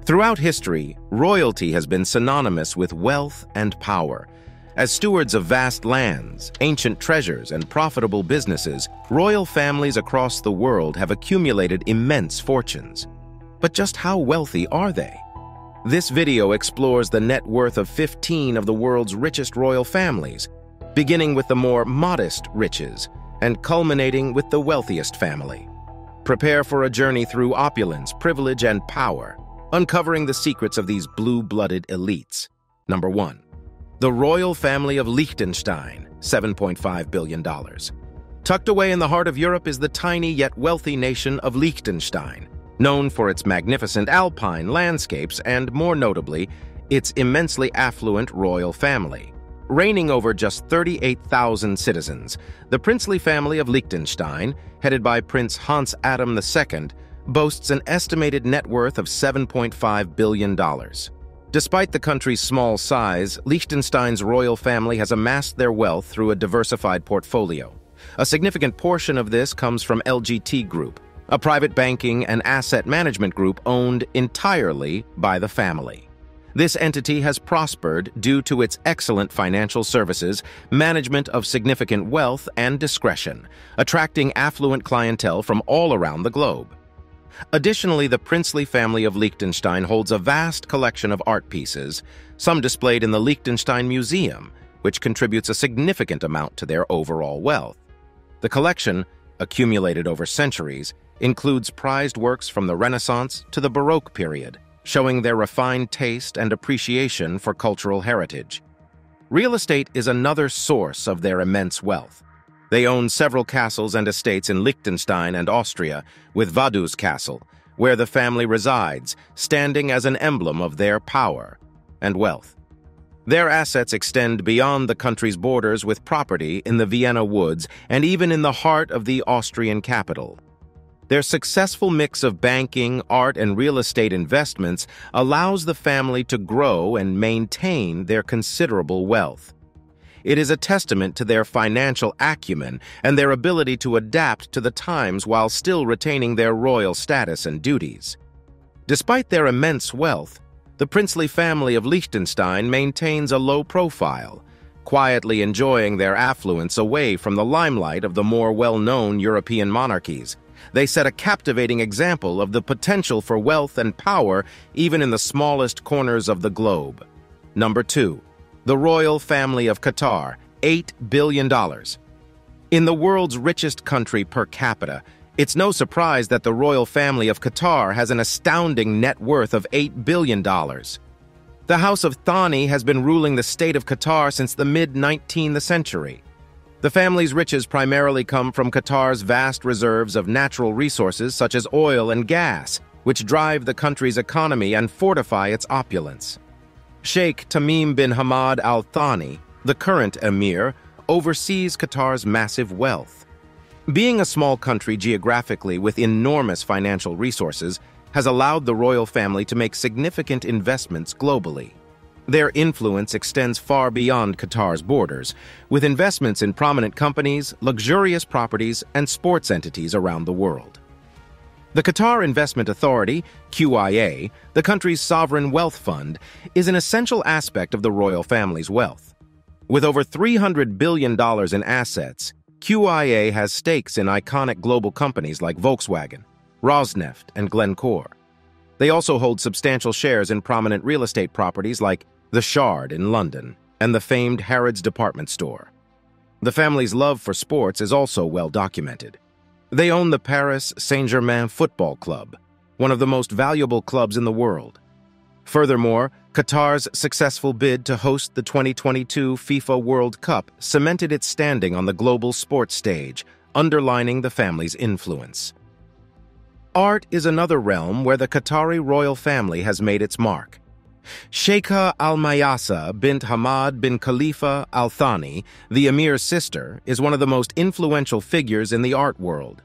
Throughout history, royalty has been synonymous with wealth and power. As stewards of vast lands, ancient treasures, and profitable businesses, royal families across the world have accumulated immense fortunes. But just how wealthy are they? This video explores the net worth of 15 of the world's richest royal families, beginning with the more modest riches and culminating with the wealthiest family. Prepare for a journey through opulence, privilege, and power, uncovering the secrets of these blue-blooded elites. Number 1. The royal family of Liechtenstein, $7.5 billion. Tucked away in the heart of Europe is the tiny yet wealthy nation of Liechtenstein, known for its magnificent alpine landscapes and, more notably, its immensely affluent royal family. Reigning over just 38,000 citizens, the princely family of Liechtenstein, headed by Prince Hans Adam II, boasts an estimated net worth of $7.5 billion. Despite the country's small size, Liechtenstein's royal family has amassed their wealth through a diversified portfolio. A significant portion of this comes from LGT Group, a private banking and asset management group owned entirely by the family. This entity has prospered due to its excellent financial services, management of significant wealth, and discretion, attracting affluent clientele from all around the globe. Additionally, the princely family of Liechtenstein holds a vast collection of art pieces, some displayed in the Liechtenstein Museum, which contributes a significant amount to their overall wealth. The collection, accumulated over centuries, includes prized works from the Renaissance to the Baroque period, showing their refined taste and appreciation for cultural heritage. Real estate is another source of their immense wealth. They own several castles and estates in Liechtenstein and Austria, with Vaduz Castle, where the family resides, standing as an emblem of their power and wealth. Their assets extend beyond the country's borders, with property in the Vienna woods and even in the heart of the Austrian capital. Their successful mix of banking, art, and real estate investments allows the family to grow and maintain their considerable wealth. It is a testament to their financial acumen and their ability to adapt to the times while still retaining their royal status and duties. Despite their immense wealth, the princely family of Liechtenstein maintains a low profile, quietly enjoying their affluence away from the limelight of the more well-known European monarchies. They set a captivating example of the potential for wealth and power even in the smallest corners of the globe. Number 2. The royal family of Qatar, $8 billion. In the world's richest country per capita, it's no surprise that the royal family of Qatar has an astounding net worth of $8 billion. The House of Thani has been ruling the state of Qatar since the mid-19th century. The family's riches primarily come from Qatar's vast reserves of natural resources such as oil and gas, which drive the country's economy and fortify its opulence. Sheikh Tamim bin Hamad Al Thani, the current emir, oversees Qatar's massive wealth. Being a small country geographically with enormous financial resources has allowed the royal family to make significant investments globally. Their influence extends far beyond Qatar's borders, with investments in prominent companies, luxurious properties, and sports entities around the world. The Qatar Investment Authority, QIA, the country's sovereign wealth fund, is an essential aspect of the royal family's wealth. With over $300 billion in assets, QIA has stakes in iconic global companies like Volkswagen, Rosneft, and Glencore. They also hold substantial shares in prominent real estate properties like the Shard in London and the famed Harrods department store. The family's love for sports is also well documented. They own the Paris Saint-Germain Football Club, one of the most valuable clubs in the world. Furthermore, Qatar's successful bid to host the 2022 FIFA World Cup cemented its standing on the global sports stage, underlining the family's influence. Art is another realm where the Qatari royal family has made its mark. Sheikha Al-Mayasa bint Hamad bin Khalifa Al Thani, the emir's sister, is one of the most influential figures in the art world.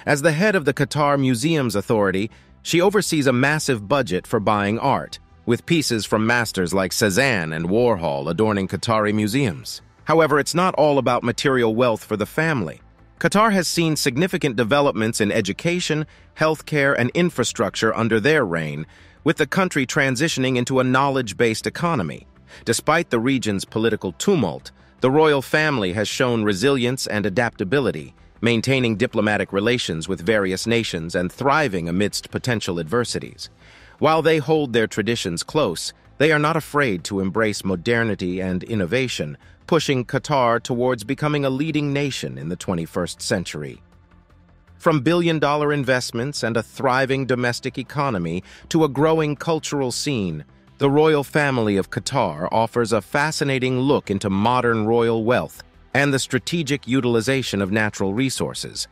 As the head of the Qatar Museums Authority, she oversees a massive budget for buying art, with pieces from masters like Cézanne and Warhol adorning Qatari museums. However, it's not all about material wealth for the family. Qatar has seen significant developments in education, healthcare, and infrastructure under their reign, with the country transitioning into a knowledge-based economy. Despite the region's political tumult, the royal family has shown resilience and adaptability, maintaining diplomatic relations with various nations and thriving amidst potential adversities. While they hold their traditions close, they are not afraid to embrace modernity and innovation, pushing Qatar towards becoming a leading nation in the 21st century. From billion-dollar investments and a thriving domestic economy to a growing cultural scene, the royal family of Qatar offers a fascinating look into modern royal wealth and the strategic utilization of natural resources.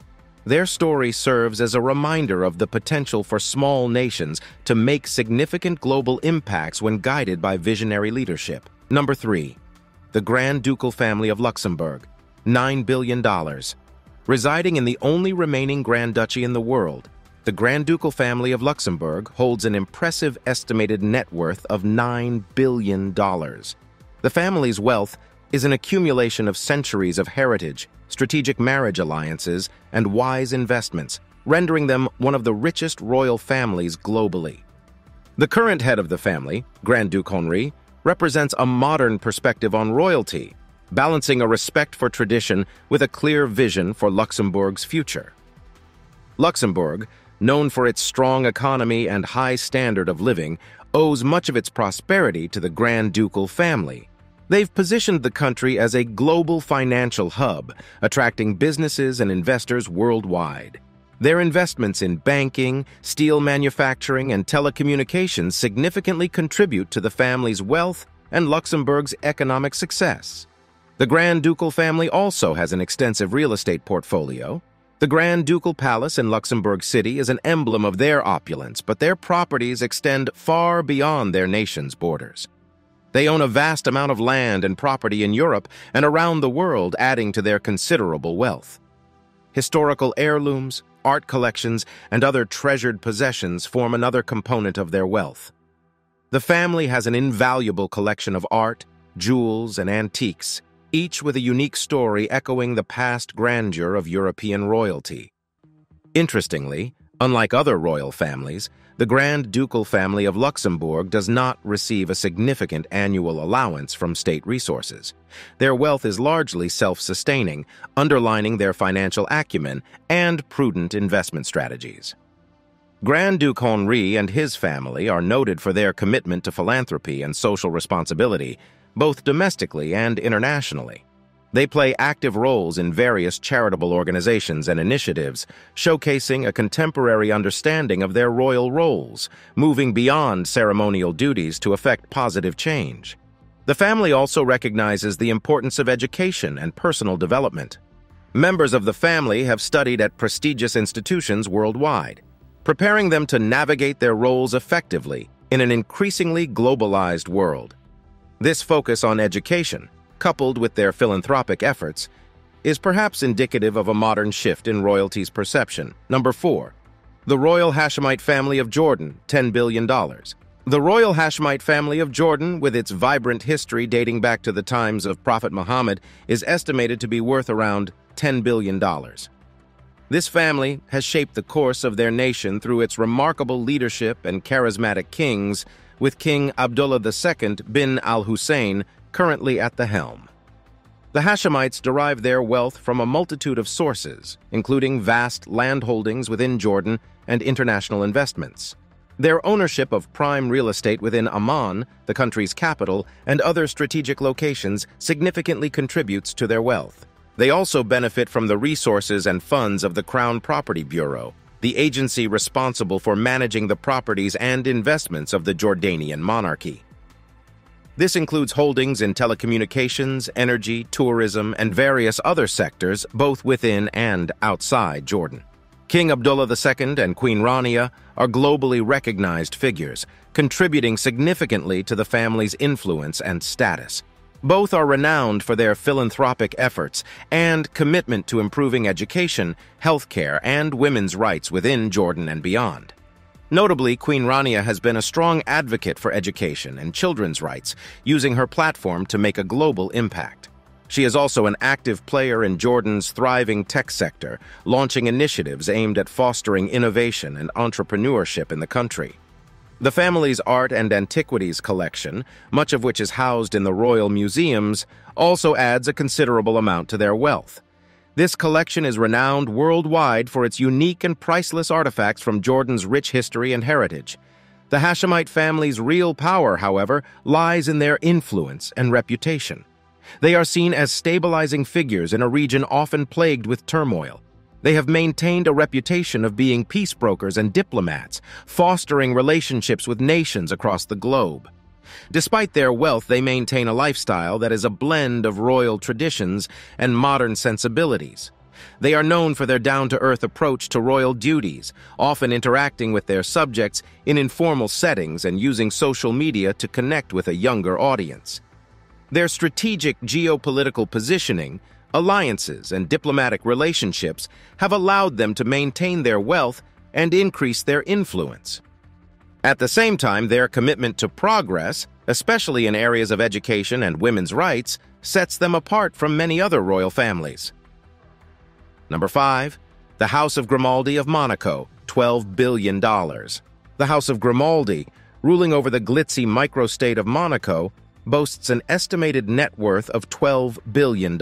Their story serves as a reminder of the potential for small nations to make significant global impacts when guided by visionary leadership. Number 3. The Grand Ducal Family of Luxembourg, $9 billion. Residing in the only remaining Grand Duchy in the world, the Grand Ducal family of Luxembourg holds an impressive estimated net worth of $9 billion. The family's wealth is an accumulation of centuries of heritage, strategic marriage alliances, and wise investments, rendering them one of the richest royal families globally. The current head of the family, Grand Duke Henri, represents a modern perspective on royalty, balancing a respect for tradition with a clear vision for Luxembourg's future. Luxembourg, known for its strong economy and high standard of living, owes much of its prosperity to the Grand Ducal family. They've positioned the country as a global financial hub, attracting businesses and investors worldwide. Their investments in banking, steel manufacturing, and telecommunications significantly contribute to the family's wealth and Luxembourg's economic success. The Grand Ducal family also has an extensive real estate portfolio. The Grand Ducal Palace in Luxembourg City is an emblem of their opulence, but their properties extend far beyond their nation's borders. They own a vast amount of land and property in Europe and around the world, adding to their considerable wealth. Historical heirlooms, art collections, and other treasured possessions form another component of their wealth. The family has an invaluable collection of art, jewels, and antiques, each with a unique story echoing the past grandeur of European royalty. Interestingly, unlike other royal families, the Grand Ducal family of Luxembourg does not receive a significant annual allowance from state resources. Their wealth is largely self-sustaining, underlining their financial acumen and prudent investment strategies. Grand Duke Henri and his family are noted for their commitment to philanthropy and social responsibility, both domestically and internationally. They play active roles in various charitable organizations and initiatives, showcasing a contemporary understanding of their royal roles, moving beyond ceremonial duties to effect positive change. The family also recognizes the importance of education and personal development. Members of the family have studied at prestigious institutions worldwide, preparing them to navigate their roles effectively in an increasingly globalized world. This focus on education, coupled with their philanthropic efforts, is perhaps indicative of a modern shift in royalty's perception. Number 4. The Royal Hashemite Family of Jordan, $10 billion. The Royal Hashemite Family of Jordan, with its vibrant history dating back to the times of Prophet Muhammad, is estimated to be worth around $10 billion. This family has shaped the course of their nation through its remarkable leadership and charismatic kings, with King Abdullah II bin al-Hussein currently at the helm. The Hashemites derive their wealth from a multitude of sources, including vast land holdings within Jordan and international investments. Their ownership of prime real estate within Amman, the country's capital, and other strategic locations significantly contributes to their wealth. They also benefit from the resources and funds of the Crown Property Bureau, the agency responsible for managing the properties and investments of the Jordanian monarchy. This includes holdings in telecommunications, energy, tourism, and various other sectors, both within and outside Jordan. King Abdullah II and Queen Rania are globally recognized figures, contributing significantly to the family's influence and status. Both are renowned for their philanthropic efforts and commitment to improving education, healthcare, and women's rights within Jordan and beyond. Notably, Queen Rania has been a strong advocate for education and children's rights, using her platform to make a global impact. She is also an active player in Jordan's thriving tech sector, launching initiatives aimed at fostering innovation and entrepreneurship in the country. The family's art and antiquities collection, much of which is housed in the royal museums, also adds a considerable amount to their wealth. This collection is renowned worldwide for its unique and priceless artifacts from Jordan's rich history and heritage. The Hashemite family's real power, however, lies in their influence and reputation. They are seen as stabilizing figures in a region often plagued with turmoil. They have maintained a reputation of being peace brokers and diplomats, fostering relationships with nations across the globe. Despite their wealth, they maintain a lifestyle that is a blend of royal traditions and modern sensibilities. They are known for their down-to-earth approach to royal duties, often interacting with their subjects in informal settings and using social media to connect with a younger audience. Their strategic geopolitical positioning, alliances, and diplomatic relationships have allowed them to maintain their wealth and increase their influence. At the same time, their commitment to progress, especially in areas of education and women's rights, sets them apart from many other royal families. Number 5. The House of Grimaldi of Monaco, $12 billion. The House of Grimaldi, ruling over the glitzy microstate of Monaco, boasts an estimated net worth of $12 billion.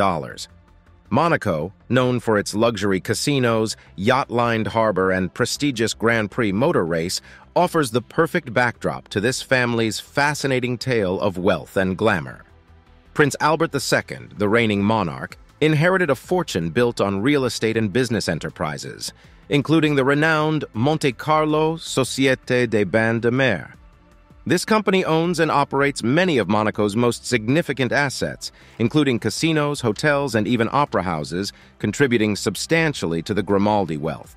Monaco, known for its luxury casinos, yacht-lined harbor, and prestigious Grand Prix motor race, offers the perfect backdrop to this family's fascinating tale of wealth and glamour. Prince Albert II, the reigning monarch, inherited a fortune built on real estate and business enterprises, including the renowned Monte Carlo Société des Bains de Mer. This company owns and operates many of Monaco's most significant assets, including casinos, hotels, and even opera houses, contributing substantially to the Grimaldi wealth.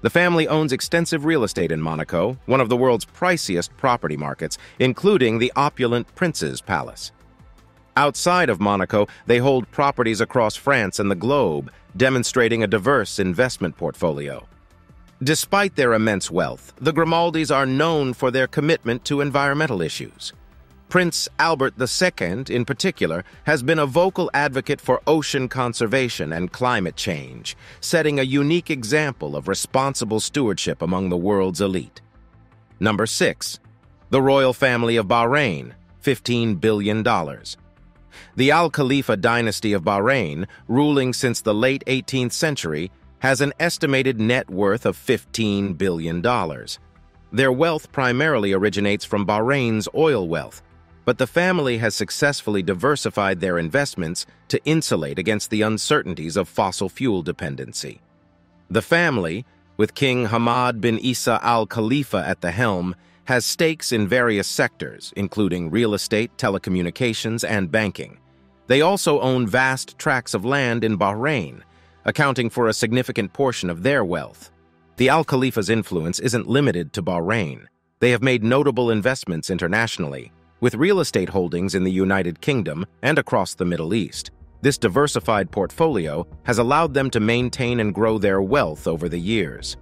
The family owns extensive real estate in Monaco, one of the world's priciest property markets, including the opulent Prince's Palace. Outside of Monaco, they hold properties across France and the globe, demonstrating a diverse investment portfolio. Despite their immense wealth, the Grimaldis are known for their commitment to environmental issues. Prince Albert II, in particular, has been a vocal advocate for ocean conservation and climate change, setting a unique example of responsible stewardship among the world's elite. Number 6. The Royal Family of Bahrain, $15 billion. The Al Khalifa dynasty of Bahrain, ruling since the late 18th century, has an estimated net worth of $15 billion. Their wealth primarily originates from Bahrain's oil wealth, but the family has successfully diversified their investments to insulate against the uncertainties of fossil fuel dependency. The family, with King Hamad bin Isa Al Khalifa at the helm, has stakes in various sectors, including real estate, telecommunications, and banking. They also own vast tracts of land in Bahrain, accounting for a significant portion of their wealth. The Al Khalifa's influence isn't limited to Bahrain. They have made notable investments internationally, with real estate holdings in the United Kingdom and across the Middle East. This diversified portfolio has allowed them to maintain and grow their wealth over the years.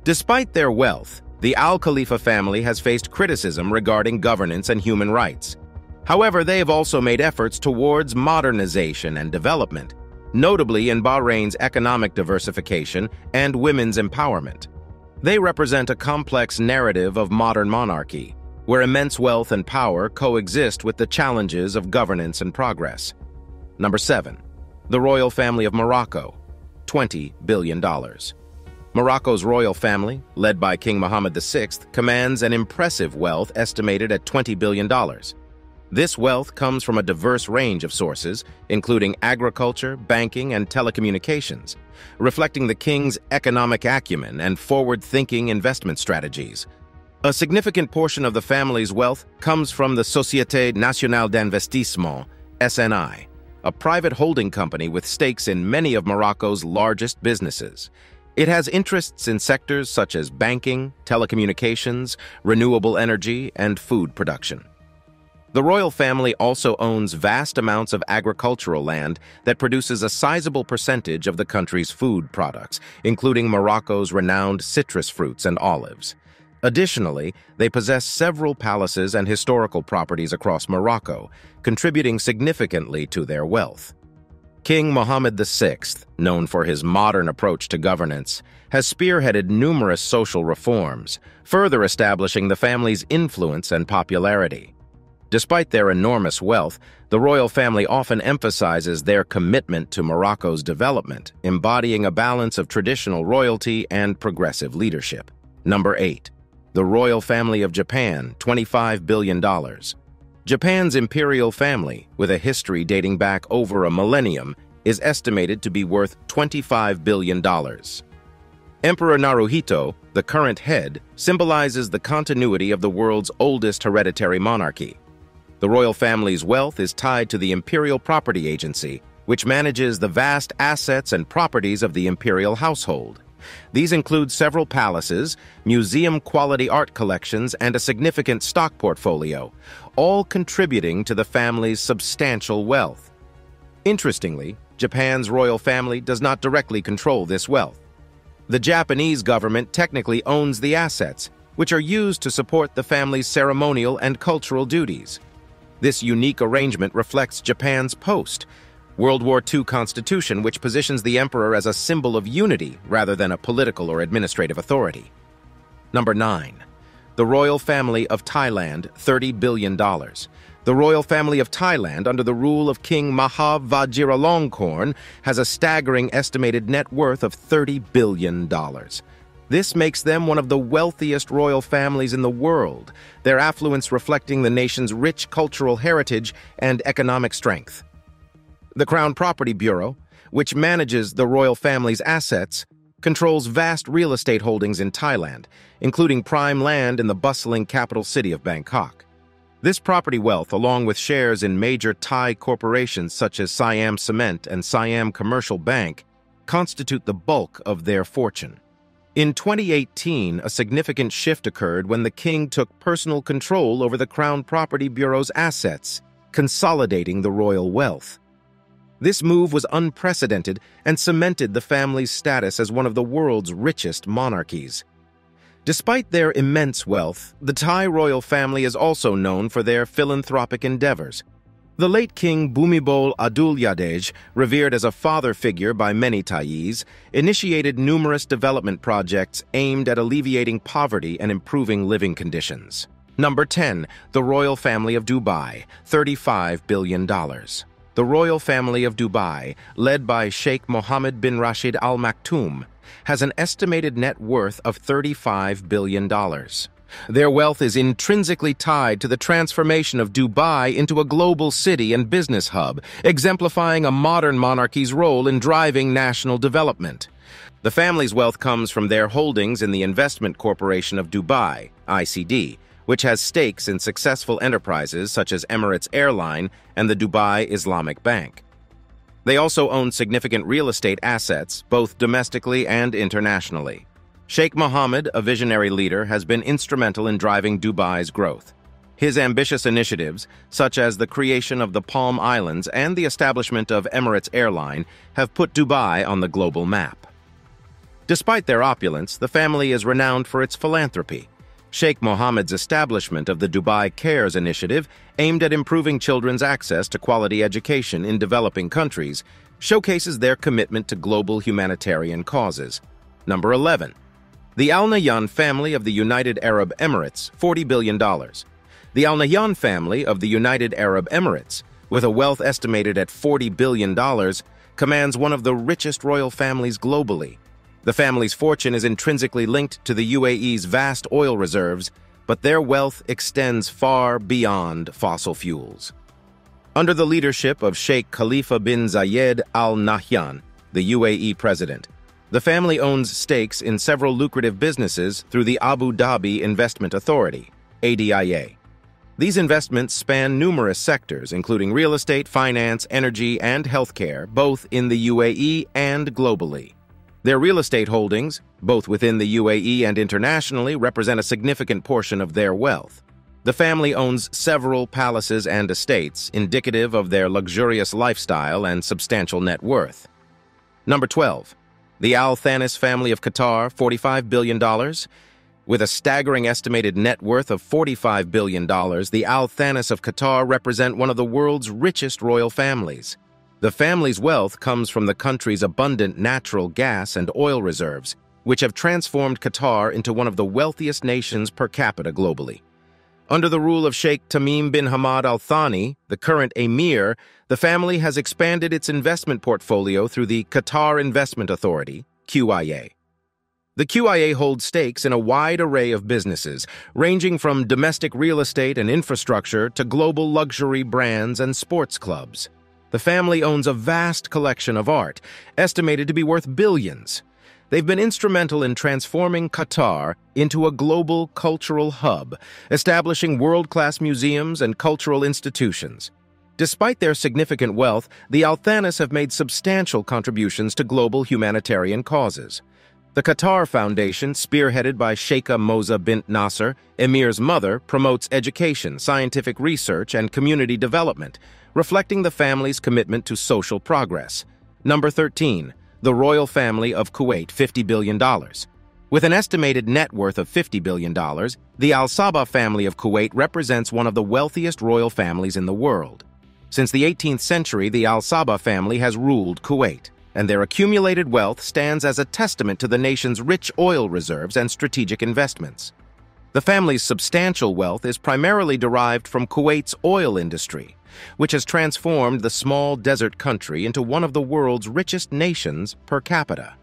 Despite their wealth, the Al Khalifa family has faced criticism regarding governance and human rights. However, they have also made efforts towards modernization and development, notably in Bahrain's economic diversification and women's empowerment. They represent a complex narrative of modern monarchy, where immense wealth and power coexist with the challenges of governance and progress. Number 7. The Royal Family of Morocco, $20 billion. Morocco's royal family, led by King Mohammed VI, commands an impressive wealth estimated at $20 billion. This wealth comes from a diverse range of sources, including agriculture, banking, and telecommunications, reflecting the king's economic acumen and forward-thinking investment strategies. A significant portion of the family's wealth comes from the Société Nationale d'Investissement, SNI, a private holding company with stakes in many of Morocco's largest businesses. It has interests in sectors such as banking, telecommunications, renewable energy, and food production. The royal family also owns vast amounts of agricultural land that produces a sizable percentage of the country's food products, including Morocco's renowned citrus fruits and olives. Additionally, they possess several palaces and historical properties across Morocco, contributing significantly to their wealth. King Mohammed VI, known for his modern approach to governance, has spearheaded numerous social reforms, further establishing the family's influence and popularity. Despite their enormous wealth, the royal family often emphasizes their commitment to Morocco's development, embodying a balance of traditional royalty and progressive leadership. Number 8. The Royal Family of Japan, $25 billion. Japan's imperial family, with a history dating back over a millennium, is estimated to be worth $25 billion. Emperor Naruhito, the current head, symbolizes the continuity of the world's oldest hereditary monarchy. The royal family's wealth is tied to the Imperial Property Agency, which manages the vast assets and properties of the imperial household. These include several palaces, museum-quality art collections, and a significant stock portfolio, all contributing to the family's substantial wealth. Interestingly, Japan's royal family does not directly control this wealth. The Japanese government technically owns the assets, which are used to support the family's ceremonial and cultural duties. This unique arrangement reflects Japan's post-World War II constitution, which positions the emperor as a symbol of unity rather than a political or administrative authority. Number 9. The Royal Family of Thailand, $30 billion. The royal family of Thailand, under the rule of King Maha Vajiralongkorn, has a staggering estimated net worth of $30 billion. This makes them one of the wealthiest royal families in the world, their affluence reflecting the nation's rich cultural heritage and economic strength. The Crown Property Bureau, which manages the royal family's assets, controls vast real estate holdings in Thailand, including prime land in the bustling capital city of Bangkok. This property wealth, along with shares in major Thai corporations such as Siam Cement and Siam Commercial Bank, constitute the bulk of their fortune. In 2018, a significant shift occurred when the king took personal control over the Crown Property Bureau's assets, consolidating the royal wealth. This move was unprecedented and cemented the family's status as one of the world's richest monarchies. Despite their immense wealth, the Thai royal family is also known for their philanthropic endeavors. The late King Bhumibol Adulyadej, revered as a father figure by many Thais, initiated numerous development projects aimed at alleviating poverty and improving living conditions. Number 10. The Royal Family of Dubai, $35 billion. The royal family of Dubai, led by Sheikh Mohammed bin Rashid Al Maktoum, has an estimated net worth of $35 billion. Their wealth is intrinsically tied to the transformation of Dubai into a global city and business hub, exemplifying a modern monarchy's role in driving national development. The family's wealth comes from their holdings in the Investment Corporation of Dubai, ICD, which has stakes in successful enterprises such as Emirates Airline and the Dubai Islamic Bank. They also own significant real estate assets, both domestically and internationally. Sheikh Mohammed, a visionary leader, has been instrumental in driving Dubai's growth. His ambitious initiatives, such as the creation of the Palm Islands and the establishment of Emirates Airline, have put Dubai on the global map. Despite their opulence, the family is renowned for its philanthropy. Sheikh Mohammed's establishment of the Dubai Cares initiative, aimed at improving children's access to quality education in developing countries, showcases their commitment to global humanitarian causes. Number 11. The Al Nahyan family of the United Arab Emirates, $40 billion. The Al Nahyan family of the United Arab Emirates, with a wealth estimated at $40 billion, commands one of the richest royal families globally. The family's fortune is intrinsically linked to the UAE's vast oil reserves, but their wealth extends far beyond fossil fuels. Under the leadership of Sheikh Khalifa bin Zayed Al Nahyan, the UAE president, the family owns stakes in several lucrative businesses through the Abu Dhabi Investment Authority, ADIA. These investments span numerous sectors, including real estate, finance, energy, and healthcare, both in the UAE and globally. Their real estate holdings, both within the UAE and internationally, represent a significant portion of their wealth. The family owns several palaces and estates, indicative of their luxurious lifestyle and substantial net worth. Number 12. The Al Thanis family of Qatar, $45 billion. With a staggering estimated net worth of $45 billion, the Al Thanis of Qatar represent one of the world's richest royal families. The family's wealth comes from the country's abundant natural gas and oil reserves, which have transformed Qatar into one of the wealthiest nations per capita globally. Under the rule of Sheikh Tamim bin Hamad Al Thani, the current emir, the family has expanded its investment portfolio through the Qatar Investment Authority, QIA. The QIA holds stakes in a wide array of businesses, ranging from domestic real estate and infrastructure to global luxury brands and sports clubs. The family owns a vast collection of art, estimated to be worth billions. They've been instrumental in transforming Qatar into a global cultural hub, establishing world-class museums and cultural institutions. Despite their significant wealth, the Al Thanis have made substantial contributions to global humanitarian causes. The Qatar Foundation, spearheaded by Sheikha Moza bint Nasser, Emir's mother, promotes education, scientific research, and community development, reflecting the family's commitment to social progress. Number 13. The royal family of Kuwait, $50 billion. With an estimated net worth of $50 billion, the Al Sabah family of Kuwait represents one of the wealthiest royal families in the world. Since the 18th century, the Al Sabah family has ruled Kuwait, and their accumulated wealth stands as a testament to the nation's rich oil reserves and strategic investments. The family's substantial wealth is primarily derived from Kuwait's oil industry, which has transformed the small desert country into one of the world's richest nations per capita.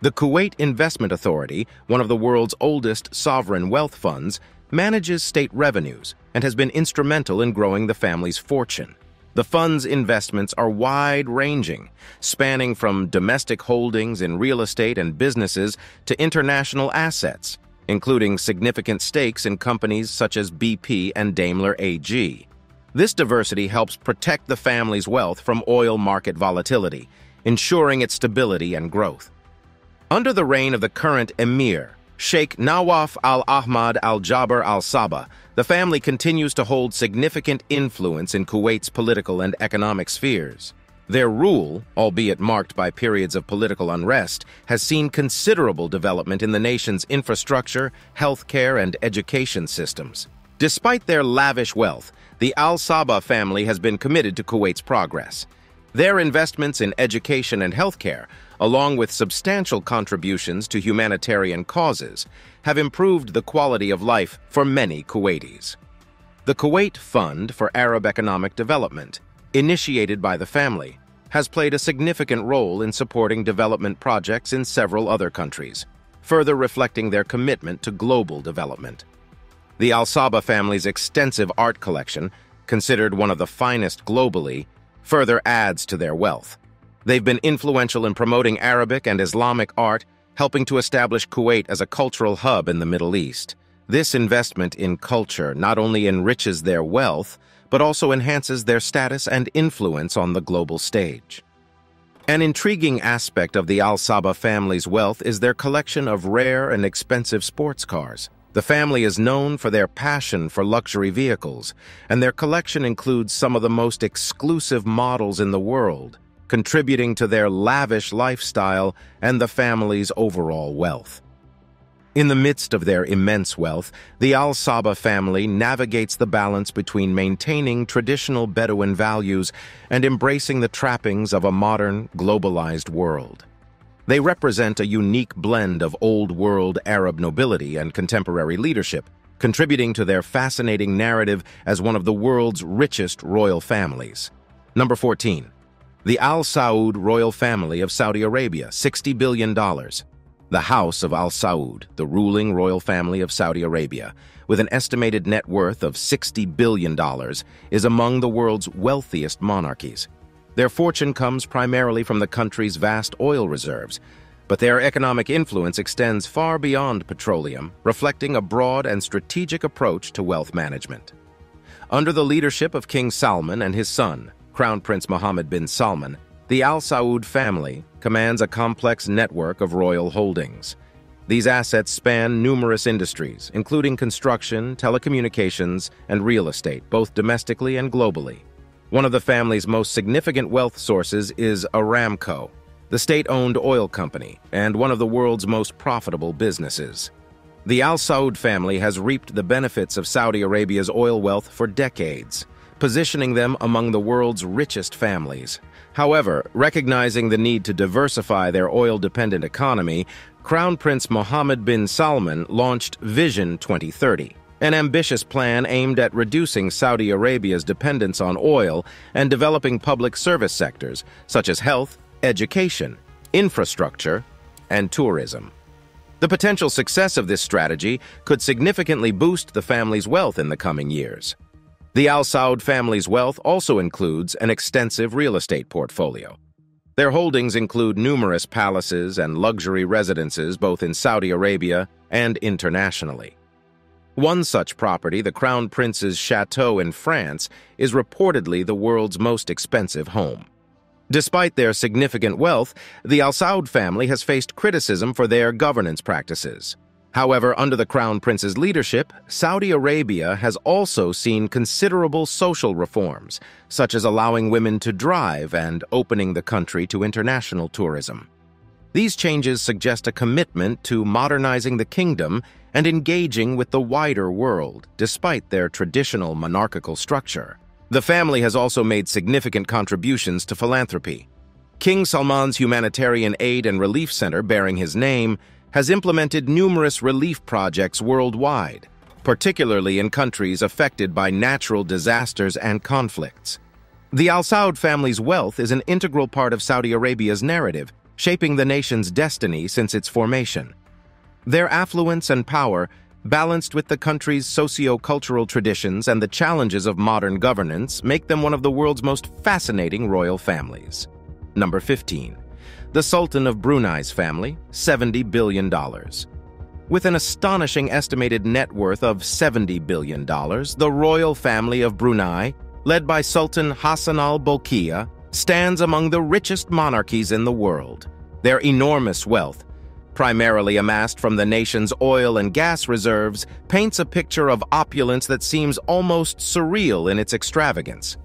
The Kuwait Investment Authority, one of the world's oldest sovereign wealth funds, manages state revenues and has been instrumental in growing the family's fortune. The fund's investments are wide-ranging, spanning from domestic holdings in real estate and businesses to international assets, including significant stakes in companies such as BP and Daimler AG. This diversity helps protect the family's wealth from oil market volatility, ensuring its stability and growth. Under the reign of the current emir, Sheikh Nawaf Al-Ahmad Al-Jaber Al-Sabah, the family continues to hold significant influence in Kuwait's political and economic spheres. Their rule, albeit marked by periods of political unrest, has seen considerable development in the nation's infrastructure, healthcare, and education systems. Despite their lavish wealth, the Al Sabah family has been committed to Kuwait's progress. Their investments in education and healthcare, along with substantial contributions to humanitarian causes, have improved the quality of life for many Kuwaitis. The Kuwait Fund for Arab Economic Development, initiated by the family, has played a significant role in supporting development projects in several other countries, further reflecting their commitment to global development. The Al Sabah family's extensive art collection, considered one of the finest globally, further adds to their wealth. They've been influential in promoting Arabic and Islamic art, helping to establish Kuwait as a cultural hub in the Middle East. This investment in culture not only enriches their wealth, but also enhances their status and influence on the global stage. An intriguing aspect of the Al Sabah family's wealth is their collection of rare and expensive sports cars. The family is known for their passion for luxury vehicles, and their collection includes some of the most exclusive models in the world, contributing to their lavish lifestyle and the family's overall wealth. In the midst of their immense wealth, the Al Sabah family navigates the balance between maintaining traditional Bedouin values and embracing the trappings of a modern, globalized world. They represent a unique blend of old-world Arab nobility and contemporary leadership, contributing to their fascinating narrative as one of the world's richest royal families. Number 14. The Al Saud royal family of Saudi Arabia, $60 billion. The House of Al Saud, the ruling royal family of Saudi Arabia, with an estimated net worth of $60 billion, is among the world's wealthiest monarchies. Their fortune comes primarily from the country's vast oil reserves, but their economic influence extends far beyond petroleum, reflecting a broad and strategic approach to wealth management. Under the leadership of King Salman and his son, Crown Prince Mohammed bin Salman, the Al Saud family commands a complex network of royal holdings. These assets span numerous industries, including construction, telecommunications, and real estate, both domestically and globally. One of the family's most significant wealth sources is Aramco, the state-owned oil company, and one of the world's most profitable businesses. The Al Saud family has reaped the benefits of Saudi Arabia's oil wealth for decades, positioning them among the world's richest families. However, recognizing the need to diversify their oil-dependent economy, Crown Prince Mohammed bin Salman launched Vision 2030, an ambitious plan aimed at reducing Saudi Arabia's dependence on oil and developing public service sectors such as health, education, infrastructure, and tourism. The potential success of this strategy could significantly boost the family's wealth in the coming years. The Al Saud family's wealth also includes an extensive real estate portfolio. Their holdings include numerous palaces and luxury residences both in Saudi Arabia and internationally. One such property, the Crown Prince's chateau in France, is reportedly the world's most expensive home. Despite their significant wealth, the Al Saud family has faced criticism for their governance practices. However, under the Crown Prince's leadership, Saudi Arabia has also seen considerable social reforms, such as allowing women to drive and opening the country to international tourism. These changes suggest a commitment to modernizing the kingdom and engaging with the wider world, despite their traditional monarchical structure. The family has also made significant contributions to philanthropy. King Salman's Humanitarian Aid and Relief Center, bearing his name, has implemented numerous relief projects worldwide, particularly in countries affected by natural disasters and conflicts. The Al Saud family's wealth is an integral part of Saudi Arabia's narrative, shaping the nation's destiny since its formation. Their affluence and power, balanced with the country's socio-cultural traditions and the challenges of modern governance, make them one of the world's most fascinating royal families. Number 15. The Sultan of Brunei's family, $70 billion. With an astonishing estimated net worth of $70 billion, the royal family of Brunei, led by Sultan Hassan al-Bolkiah, stands among the richest monarchies in the world. Their enormous wealth, primarily amassed from the nation's oil and gas reserves, paints a picture of opulence that seems almost surreal in its extravagance.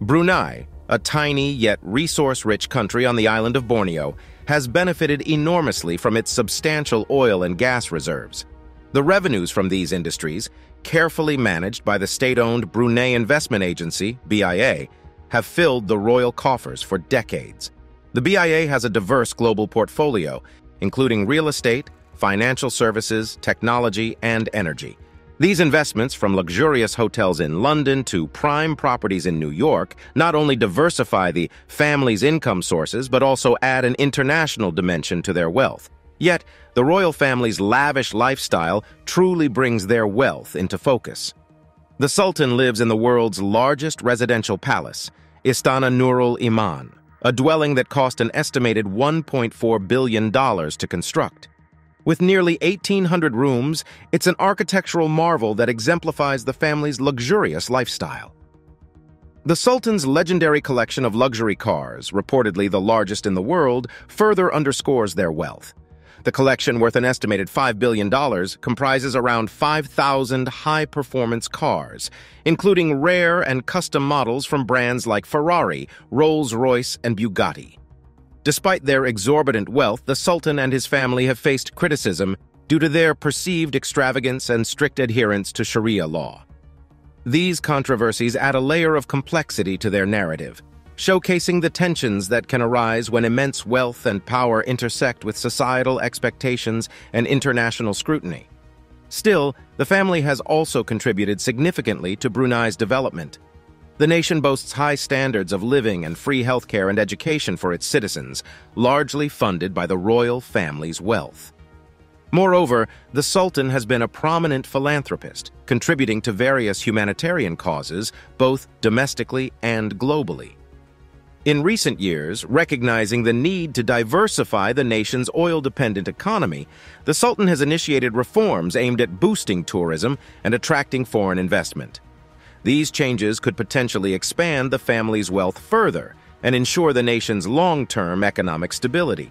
Brunei, a tiny yet resource-rich country on the island of Borneo, has benefited enormously from its substantial oil and gas reserves. The revenues from these industries, carefully managed by the state-owned Brunei Investment Agency, BIA, have filled the royal coffers for decades. The BIA has a diverse global portfolio, including real estate, financial services, technology, and energy. These investments, from luxurious hotels in London to prime properties in New York, not only diversify the family's income sources, but also add an international dimension to their wealth. Yet, the royal family's lavish lifestyle truly brings their wealth into focus. The Sultan lives in the world's largest residential palace, Istana Nurul Iman, a dwelling that cost an estimated $1.4 billion to construct. With nearly 1,800 rooms, it's an architectural marvel that exemplifies the family's luxurious lifestyle. The Sultan's legendary collection of luxury cars, reportedly the largest in the world, further underscores their wealth. The collection, worth an estimated $5 billion, comprises around 5,000 high-performance cars, including rare and custom models from brands like Ferrari, Rolls-Royce, and Bugatti. Despite their exorbitant wealth, the Sultan and his family have faced criticism due to their perceived extravagance and strict adherence to Sharia law. These controversies add a layer of complexity to their narrative, showcasing the tensions that can arise when immense wealth and power intersect with societal expectations and international scrutiny. Still, the family has also contributed significantly to Brunei's development. The nation boasts high standards of living and free healthcare and education for its citizens, largely funded by the royal family's wealth. Moreover, the Sultan has been a prominent philanthropist, contributing to various humanitarian causes, both domestically and globally. In recent years, recognizing the need to diversify the nation's oil-dependent economy, the Sultan has initiated reforms aimed at boosting tourism and attracting foreign investment. These changes could potentially expand the family's wealth further and ensure the nation's long-term economic stability.